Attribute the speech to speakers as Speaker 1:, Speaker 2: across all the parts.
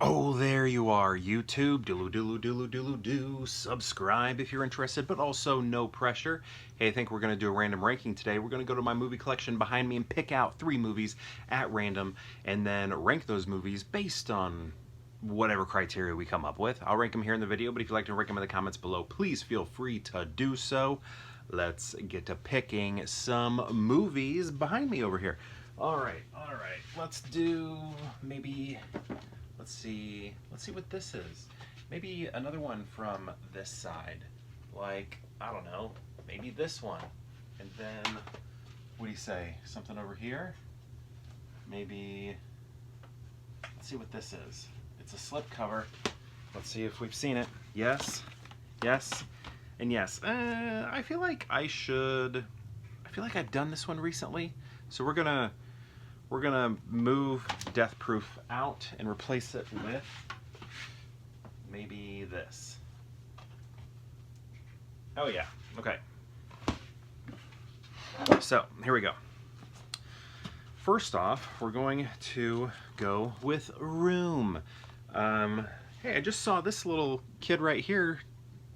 Speaker 1: Oh, there you are, YouTube. Do. Subscribe if you're interested, but also no pressure. Hey, I think we're going to do a random ranking today. We're going to go to my movie collection behind me and pick out 3 movies at random and then rank those movies based on whatever criteria we come up with. I'll rank them here in the video, but if you'd like to rank them in the comments below, please feel free to do so. Let's get to picking some movies behind me over here. All right. Let's do maybe... Let's see what this is. Maybe another one from this side. Like, I don't know, maybe this one. And then, what do you say? Something over here? Maybe, let's see what this is. It's a slipcover. Let's see if we've seen it. Yes, and yes. I feel like I've done this one recently. So we're gonna move Death Proof out and replace it with maybe this. Oh yeah, okay. So here we go. First off, we're going to go with Room. Hey, I just saw this little kid right here,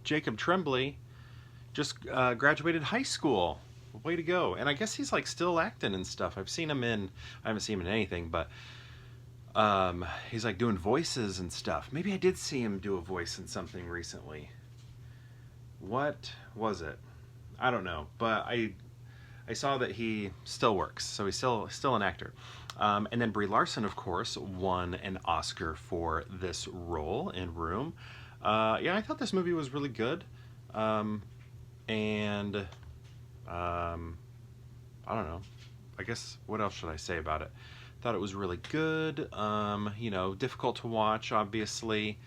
Speaker 1: Jacob Tremblay, just graduated high school. Way to go. And I guess he's like still acting and stuff. I've seen him in, I haven't seen him in anything, but he's like doing voices and stuff. Maybe I did see him do a voice in something recently. What was it? I don't know, but I saw that he still works, so he's still an actor. And then Brie Larson, of course, won an Oscar for this role in Room. Yeah, I thought this movie was really good. I don't know. I guess, what else should I say about it? Thought it was really good. You know, difficult to watch, obviously.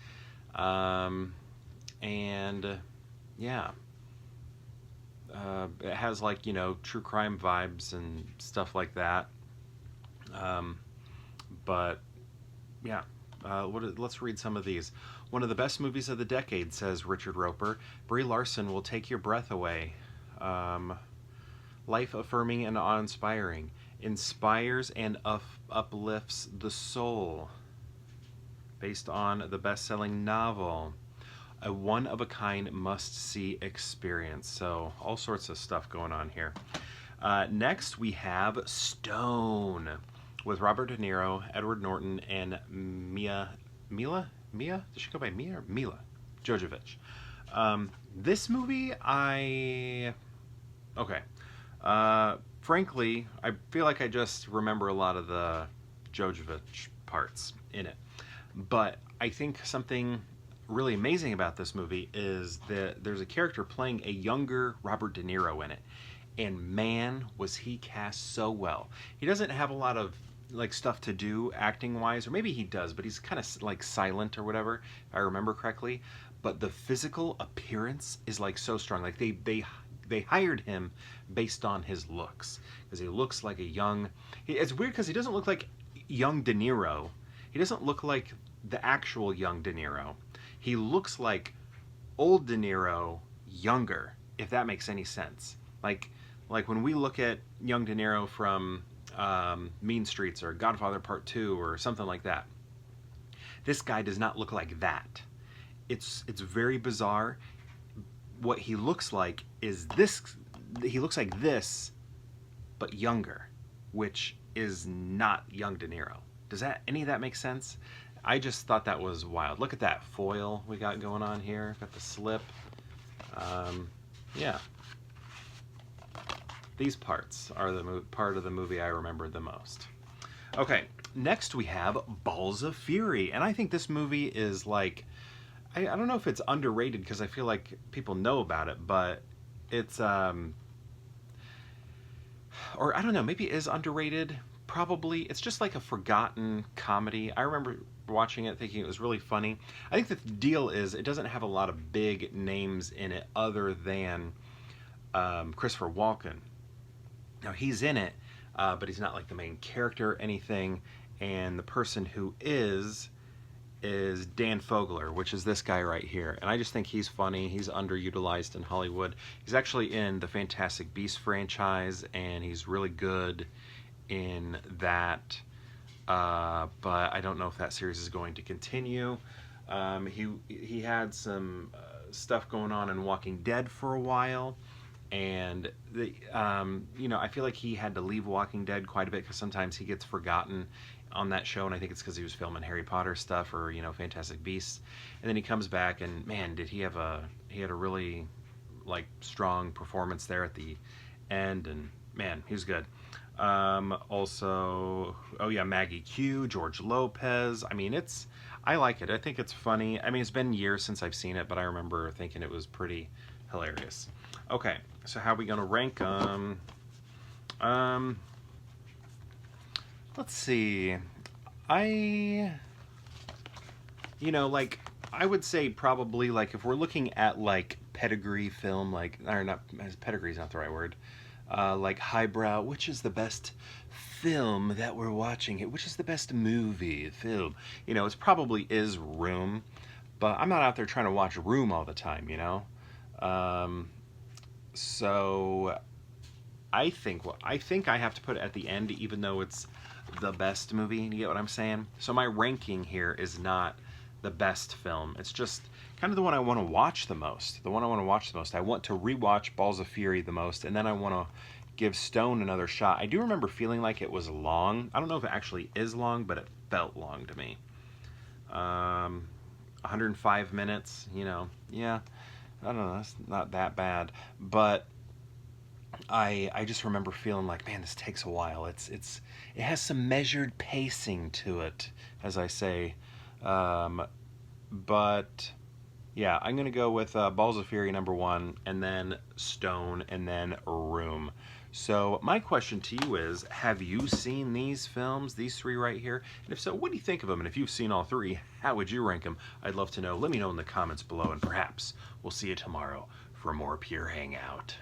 Speaker 1: And yeah. It has, like, you know, true crime vibes and stuff like that. But yeah. Let's read some of these. One of the best movies of the decade, says Richard Roper. Brie Larson will take your breath away. Life-affirming and awe-inspiring. Inspires and uplifts the soul. Based on the best-selling novel. A one-of-a-kind must-see experience. So, all sorts of stuff going on here. Next, we have Stone. With Robert De Niro, Edward Norton, and Mila? Does she go by Mia or Mila Jovovich? This movie, okay. Frankly, I feel like I just remember a lot of the Jovovich parts in it. But I think something really amazing about this movie is that there's a character playing a younger Robert De Niro in it. And man, was he cast so well. He doesn't have a lot of like stuff to do acting wise, or maybe he does, but he's kind of like silent or whatever, if I remember correctly. But the physical appearance is like so strong. Like they hired him based on his looks, because he looks like a young, it's weird because he doesn't look like young De Niro. He doesn't look like the actual young De Niro. He looks like old De Niro younger, if that makes any sense. Like when we look at young De Niro from Mean Streets or Godfather Part 2 or something like that, this guy does not look like that. It's very bizarre. What he looks like is this. He looks like this, but younger, which is not young De Niro. Does any of that make sense? I just thought that was wild. Look at that foil we got going on here. Got the slip. Yeah. These parts are the part of the movie I remember the most. Okay, next we have Balls of Fury. And I think this movie is like, I don't know if it's underrated because I feel like people know about it, but it's, or I don't know, maybe it is underrated. Probably. It's just like a forgotten comedy. I remember watching it thinking it was really funny. I think the deal is it doesn't have a lot of big names in it other than Christopher Walken. Now he's in it, but he's not like the main character or anything. And the person who is Dan Fogler, which is this guy right here. And I just think he's funny. He's underutilized in Hollywood. He's actually in the Fantastic Beasts franchise, and he's really good in that. but I don't know if that series is going to continue. He had some stuff going on in Walking Dead for a while, and I feel like he had to leave Walking Dead quite a bit because sometimes he gets forgotten on that show, and I think it's because he was filming Harry Potter stuff or Fantastic Beasts, and then he comes back, and man, did he had a really like strong performance there at the end, and man, he was good. Also, oh yeah, Maggie Q, George Lopez. I mean, I like it. I think it's funny. I mean, it's been years since I've seen it, but I remember thinking it was pretty hilarious. Okay, so how are we gonna rank them? Let's see. I, like, I would say probably, like, if we're looking at, like, pedigree film, like, or not, pedigree's not the right word, like, highbrow, which is the best film that we're watching it, which is the best movie, film, it probably is Room, but I'm not out there trying to watch Room all the time, so I think I have to put it at the end, even though it's the best movie. You get what I'm saying? So my ranking here is not the best film. It's just kind of the one I want to watch the most. The one I want to watch the most. I want to rewatch Balls of Fury the most, and then I want to give Stone another shot. I do remember feeling like it was long. I don't know if it actually is long, but it felt long to me. 105 minutes, yeah. I don't know, that's not that bad. But I just remember feeling like, man, this takes a while. It has some measured pacing to it, as I say. But yeah, I'm gonna go with Balls of Fury #1, and then Stone, and then Room. So my question to you is, have you seen these films, these three right here? And if so, what do you think of them? And if you've seen all three, how would you rank them? I'd love to know. Let me know in the comments below, and perhaps we'll see you tomorrow for more Pure Hangout.